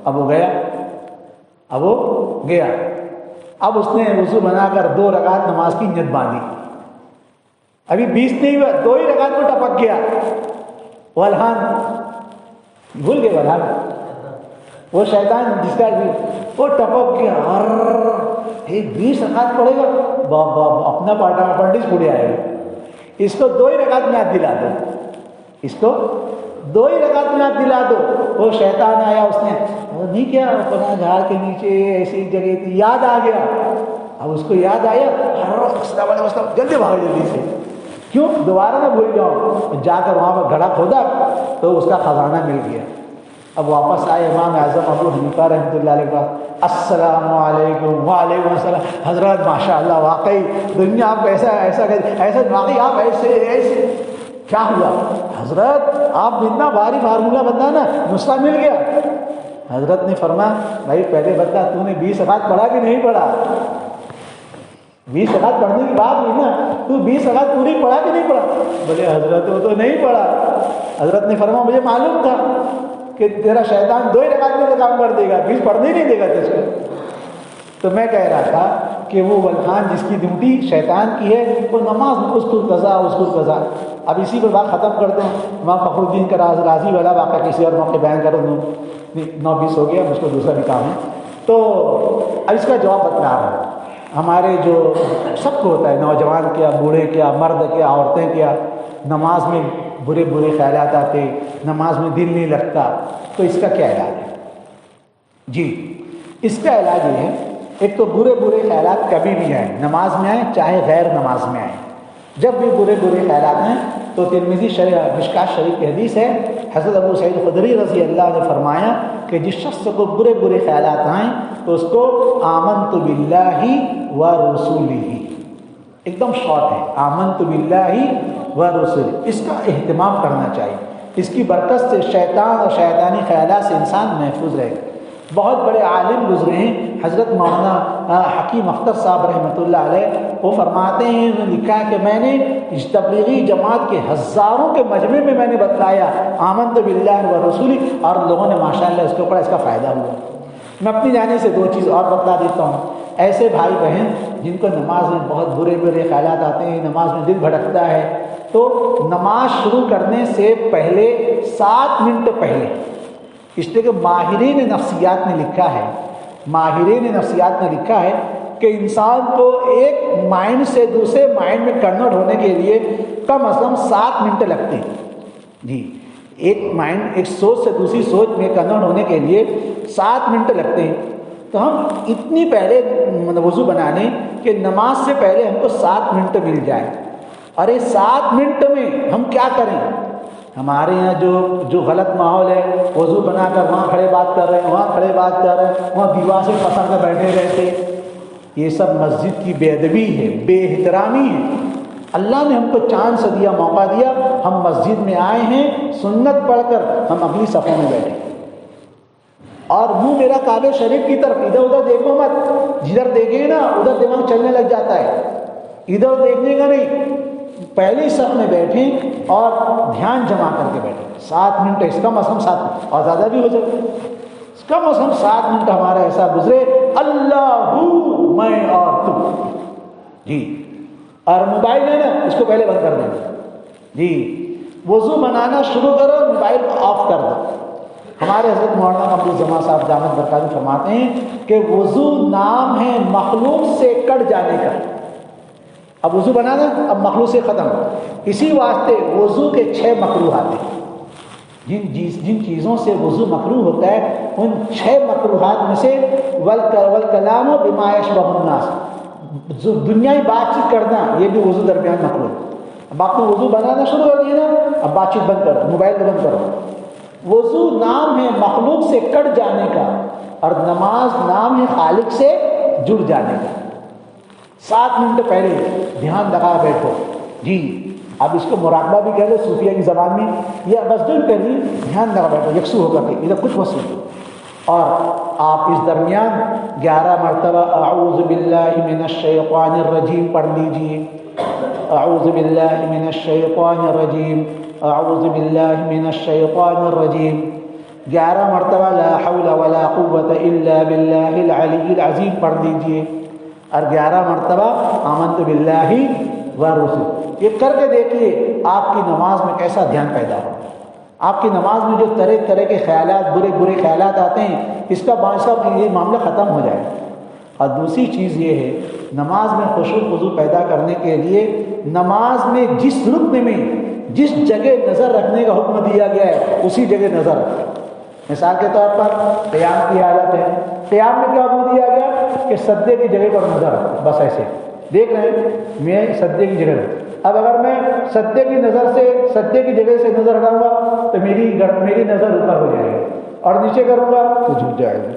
اب وہ گیا، اب اس نے وضو بنا کر 2 رکعت نماز کی نیت باندھی، ابھی 20 نہیں ہوا، 2 ہی رکعت کو ٹپک گیا، والہان بھول گئے، والہان وہ شیطان جس کا وہ ٹپک گیا، اور 20 رکعت پڑھے گا، اپنا پنڈس پڑے آئے گا، اس کو 2 ہی رکعت میں یاد دلا دو، اس کو 2 ہی رکعت میں یاد دلا دو۔ وہ شیطان آیا، اس نے نہیں کیا، اپنا جھاڑ کے نیچے ایسی جگہ تھی، یاد آ گیا، اب اس کو یاد آیا، جلدی بھاگ جلدی سے، کیوں دوبارہ نہ بھول جاؤں، جا کر وہاں پر گڑھا کھودا تو اس کا خزانہ مل گیا۔ اب واپس آئے امام اعظم ابو حنیفہ رحمۃ اللہ علیہ کا، السلام علیکم۔ وعلیکم السلام۔ حضرت ماشاء اللہ، واقعی دنیا آپ ایسا واقعی آپ ایسے کیا ہوا؟ حضرت آپ اتنا بھاری فارمولہ بتا نا، نسخہ مل گیا۔ حضرت نے فرمایا بھائی پہلے بتا تو نے 20 رکعت پڑھا کہ نہیں پڑھا؟ 20 رکعت پڑھنے کی بات نہیں نا، تو 20 رکعت پوری پڑھا کہ نہیں پڑھا؟ بولے حضرت وہ تو نہیں پڑھا۔ حضرت نے فرمایا مجھے معلوم تھا کہ تیرا شیطان 2 ہی رکعت میں کام کر دے گا، 20 پڑھنے نہیں دے گا تجھ کو۔ تو میں کہہ رہا تھا کہ وہ ولحان جس کی ڈیوٹی شیطان کی ہے، وہ نماز میں اس کو قضا۔ اب اسی پر بات ختم کر دوں، امام فخر الدین کا راضی والا واقعہ کسی اور موقع بیان کروں، 9:20 ہو گیا، مجھ کو دوسرا بھی کام ہے۔ تو اب اس کا جواب بتلا رہا ہوں۔ ہمارے جو سب کو ہوتا ہے، نوجوان کیا، بوڑھے کیا، مرد کیا، عورتیں کیا، نماز میں برے خیالات آتے، نماز میں دل نہیں لگتا، تو اس کا کیا علاج ہے؟ جی اس کا علاج یہ ہے، ایک تو برے خیالات کبھی بھی آئیں، نماز میں آئیں چاہے غیر نماز میں آئیں، جب بھی برے خیالات ہیں تو ترمذی مشکات شریف کی حدیث ہے، حضرت ابو سعید خدری رضی اللہ نے فرمایا کہ جس شخص کو برے خیالات آئیں تو اس کو آمنت باللہ و رسولہ، ایک دم شارٹ ہے، آمنت باللہ و رسولہ، اس کا اہتمام کرنا چاہیے، اس کی برکت سے شیطان اور شیطانی خیالات سے انسان محفوظ رہے گا۔ بہت بڑے عالم گزرے ہیں، حضرت مولانا حکیم اختر صاحب رحمۃ اللہ علیہ، وہ فرماتے ہیں، انہوں نے لکھا ہے کہ میں نے اس تبلیغی جماعت کے ہزاروں کے مجمع میں میں نے بتلایا آمنت باللہ و رسولہ، اور لوگوں نے ماشاءاللہ اس کے اوپر اس کا فائدہ ہوا۔ میں اپنی جانے سے 2 چیز اور بتلا دیتا ہوں۔ ایسے بھائی بہن جن کو نماز میں بہت برے خیالات آتے ہیں، نماز میں دل بھٹکتا ہے، تو نماز شروع کرنے سے پہلے 7 منٹ پہلے، اس لیے کہ ماہرین نفسیات نے لکھا ہے کہ انسان کو ایک مائنڈ سے دوسرے مائنڈ میں کنورٹ ہونے کے لیے کم از کم 7 منٹ لگتے ہیں۔ جی ایک سوچ سے دوسری سوچ میں کنورٹ ہونے کے لیے 7 منٹ لگتے ہیں۔ تو ہم اتنی پہلے وضو بنا لیں کہ نماز سے پہلے ہم کو 7 منٹ مل جائے، ارے 7 منٹ میں ہم کیا کریں؟ ہمارے یہاں جو غلط ماحول ہے، وضو بنا کر وہاں کھڑے بات کر رہے ہیں، وہاں کھڑے بات کر رہے ہیں، وہاں دیوار سے پکڑ کر بیٹھے رہتے، یہ سب مسجد کی بے ادبی ہے، بے احترامی ہے۔ اللہ نے ہم کو چانس دیا، موقع دیا، ہم مسجد میں آئے ہیں، سنت پڑھ کر ہم اگلی صفوں میں بیٹھے، اور منہ میرا کعبہ شریف کی طرف، ادھر ادھر دیکھو مت، جدھر دیکھیں نا ادھر دماغ چلنے لگ جاتا ہے، ادھر دیکھنے کا نہیں، پہلی صف میں بیٹھیں اور دھیان جما کر کے بیٹھیں۔ 7 منٹ، اس کا موسم 7 منٹ اور زیادہ بھی ہو جائے، اس کا موسم 7 منٹ ہمارا ایسا گزرے، اللہ میں اور تم، جی۔ اور موبائل ہے نا، اس کو پہلے بند کر دیں، جی۔ وضو بنانا شروع کرو، موبائل کو آف کر دو۔ ہمارے حضرت مولانا عبدالجماع صاحب دامت برکاتہ فرماتے ہیں کہ وضو نام ہے مخلوق سے کٹ جانے کا۔ اب وضو بنانا، اب مخلوق سے ختم، اسی واسطے وضو کے 6 مکروہات ہیں۔ جن چیزوں سے وضو مکروہ ہوتا ہے، ان 6 مکروہات میں سے والکلام بما یشبہ الناس، جو دنیائی بات چیت کرنا، یہ بھی وضو درمیان مکروہ ہے۔ اب آپ نے وضو بنانا شروع کر دیا نا، اب بات چیت بند کرو، موبائل کو بند کرو۔ وضو نام ہے مخلوق سے کٹ جانے کا، اور نماز نام ہے خالق سے جڑ جانے کا۔ 7 منٹ پہلے دھیان لگا بیٹھو، جی۔ اب اس کو مراقبہ بھی کہہ لو صوفیہ کی زبان میں، یا بس جو کہہ لی، دھیان لگا بیٹھو یکسو ہو کر کے، ادھر کچھ مت سنو، اور آپ اس درمیان 11 مرتبہ اعوذ باللہ من الشیطان الرجیم پڑھ لیجیے، اعوذ باللہ من الشیطان الرجیم، اعوذ باللہ من الشیطان الرجیم، 11 مرتبہ لا حول ولا قوت الا باللہ العلی العظیم پڑھ لیجیے، اور 11 مرتبہ آمنت باللہ ورسولہ۔ یہ کر کے دیکھیے آپ کی نماز میں کیسا دھیان پیدا ہو۔ آپ کی نماز میں جو طرح طرح کے خیالات، برے برے خیالات آتے ہیں، اس کا یہ معاملہ ختم ہو جائے۔ اور دوسری چیز یہ ہے، نماز میں خشوع خضوع پیدا کرنے کے لیے نماز میں جس رکن میں جس جگہ نظر رکھنے کا حکم دیا گیا ہے، اسی جگہ نظر رکھیں۔ مثال کے طور پر قیام کی حالت ہے، قیام میں کیا حکم دیا گیا کہ سجدے کی جگہ پر نظر رکھیں، بس ایسے دیکھ رہے ہیں میں سجدے کی جگہ رکھوں۔ اب اگر میں سجدے کی جگہ سے نظر ہٹاؤں گا تو میری نظر اوپر ہو جائے گی، اور نیچے کروں گا تو جھک جائے گی۔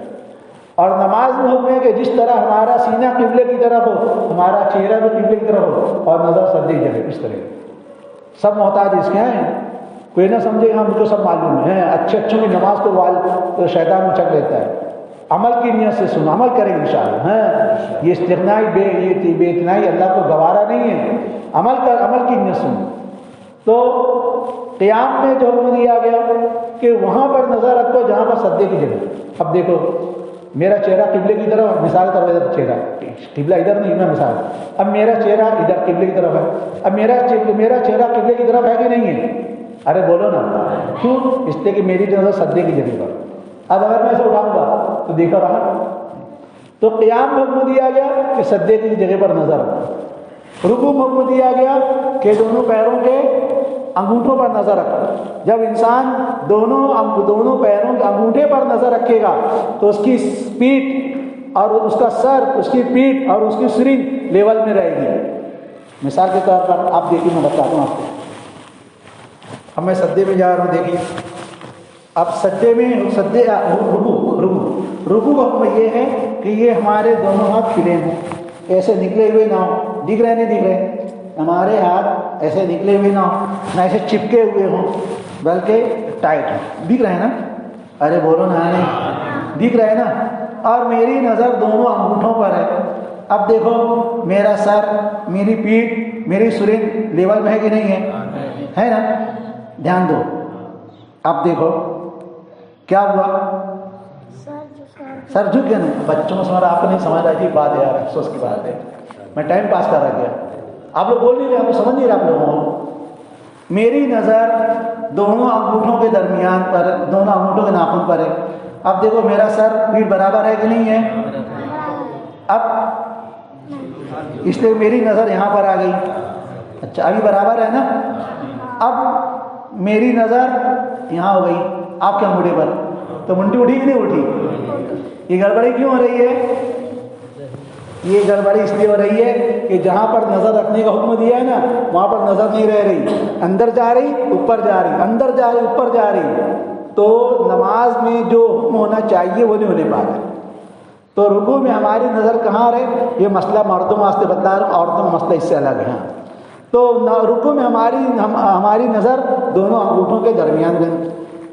اور نماز میں حکم ہے کہ جس طرح ہمارا سینہ قبلے کی طرف ہو، ہمارا چہرہ بھی قبلے کی طرف ہو، اور نظر سجدے کی جگہ، اس طرح۔ سب محتاج اس کے ہیں، کوئی نہ سمجھے ہم کو سب معلوم ہے، اچھوں کی نماز کو شیطان اچک لیتا ہے۔ عمل کی نیت سے سنو، عمل کریں انشاءاللہ۔ یہ استغنائی بے اتنائی اللہ کو گوارا نہیں ہے، عمل کی نیت سنو۔ تو قیام میں جو حکم دیا گیا کہ وہاں پر نظر رکھو جہاں پر سجدے کی جگہ۔ اب دیکھو میرا چہرہ قبلے کی طرف، مثال کے طور پر ادھر چہرہ، قبلہ ادھر نہیں، میں مثال، اب میرا چہرہ ادھر قبلے کی طرف ہے، اب میرا چہرہ قبلے کی طرف ہے کہ نہیں ہے؟ ارے بولو نا، کیوں؟ اس لیے کہ میری نظر سجدے کی جگہ پر۔ اب اگر میں اسے اٹھاؤں گا تو دیکھا رہا۔ تو قیام میں حکم دیا گیا کہ سجدے کی جگہ پر نظر رکھو۔ رکوع میں حکم دیا گیا کہ دونوں پیروں کے انگوٹھوں پر نظر رکھو۔ جب انسان دونوں پیروں کے انگوٹھے پر نظر رکھے گا تو اس کی پیٹھ اور اس کا سر، اس کی پیٹھ اور اس کی سرنگ لیول میں رہے گی۔ مثال کے طور پر آپ دیکھیے، میں بتاتا ہوں آپ کو۔ اب میں سجدے میں جا رہا ہوں، دیکھیے اب رکوع کا حکم یہ ہے کہ یہ ہمارے دونوں ہاتھ کھلے ہوں، ایسے نکلے ہوئے نہ ہوں، دکھ رہے نہیں دکھ رہے، ہمارے ہاتھ ایسے نکلے ہوئے نہ ہوں، نہ ایسے چپکے ہوئے ہوں، بلکہ ٹائٹ ہوں۔ دکھ رہے ہیں نا؟ ارے بولو نا، نہیں دکھ رہے ہیں نا؟ اور میری نظر دونوں انگوٹھوں پر ہے۔ اب دیکھو میرا سر، میری پیٹھ، میری سرنگ لیول میں ہے کہ نہیں ہے نا؟ دھیان دو۔ اب دیکھو کیا ہوا، سر جھک گیا نا؟ بچوں کو سمجھ، آپ کو نہیں سمجھ رہا، عجیب بات ہے یار، افسوس کی بات ہے، میں ٹائم پاس کر رہا گیا، آپ لوگ بول نہیں رہے، آپ لوگ سمجھ نہیں رہے آپ لوگوں کو۔ میری نظر دونوں انگوٹھوں کے درمیان پر، دونوں انگوٹھوں کے ناخن پر ہے۔ اب دیکھو میرا سر پیٹھ برابر ہے کہ نہیں ہے؟ اب اس لیے میری نظر یہاں پر آ گئی، اچھا ابھی برابر ہے نا؟ اب میری نظر یہاں ہو گئی آپ کے انگوٹھے پر، تو منڈی اٹھی کہ نہیں اٹھی؟ یہ گڑبڑی کیوں ہو رہی ہے؟ یہ گڑبڑی اس لیے ہو رہی ہے کہ جہاں پر نظر رکھنے کا حکم دیا ہے نا وہاں پر نظر نہیں رہ رہی، اندر جا رہی اوپر جا رہی، اندر جا رہی اوپر جا رہی، تو نماز میں جو حکم ہونا چاہیے وہ نہیں ہونے پا رہا۔ تو رکوع میں ہماری نظر کہاں رہے، یہ مسئلہ مردوں واسطے بتا رہا ہوں، عورتوں کا مسئلہ اس سے الگ ہے۔ تو رکوع میں ہماری نظر دونوں انگوٹھوں کے درمیان رہے،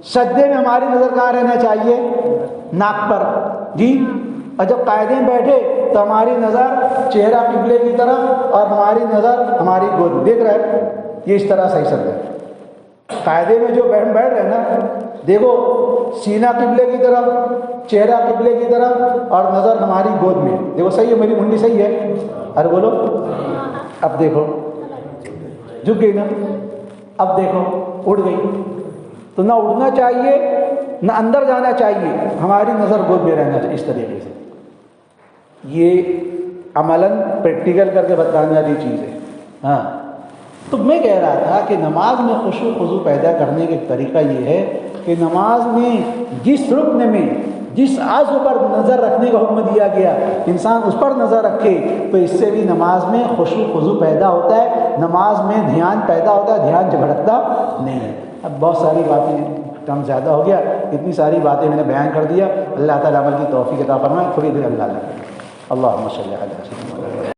سجدے میں ہماری نظر کہاں رہنا چاہیے، ناک پر جی، اور جب قاعدے میں بیٹھے تو ہماری نظر چہرہ قبلے کی طرف اور ہماری نظر ہماری گود، دیکھ رہے ہیں یہ اس طرح صحیح سجدہ ہے۔ قاعدے میں جو بیٹھ رہے نا دیکھو، سینہ قبلے کی طرف، چہرہ قبلے کی طرف اور نظر ہماری گود میں، دیکھو صحیح ہے، میری منڈی صحیح ہے، ارے بولو، اب دیکھو جھک گئی نا، اب دیکھو اڑ گئی، تو نہ اڑنا چاہیے نہ اندر جانا چاہیے، ہماری نظر گود میں رہنا چاہیے اس طریقے سے۔ یہ عملاً پریکٹیکل کر کے بتانے والی چیز ہے۔ ہاں، تو میں کہہ رہا تھا کہ نماز میں خشوع خضوع پیدا کرنے کا ایک طریقہ یہ ہے کہ نماز میں جس رکن میں جس عضو پر نظر رکھنے کا حکم دیا گیا انسان اس پر نظر رکھے تو اس سے بھی نماز میں خشوع خضوع پیدا ہوتا ہے، نماز میں دھیان پیدا ہوتا ہے، دھیان جھڑکتا نہیں ہے۔ اب بہت ساری باتیں، کم زیادہ ہو گیا، اتنی ساری باتیں میں نے بیان کر دیا، اللہ تعالیٰ عمل کی توفیق عطا فرمائے۔ تھوڑی دیر اللہ لگے، اللہم صلی علی سیدنا محمد۔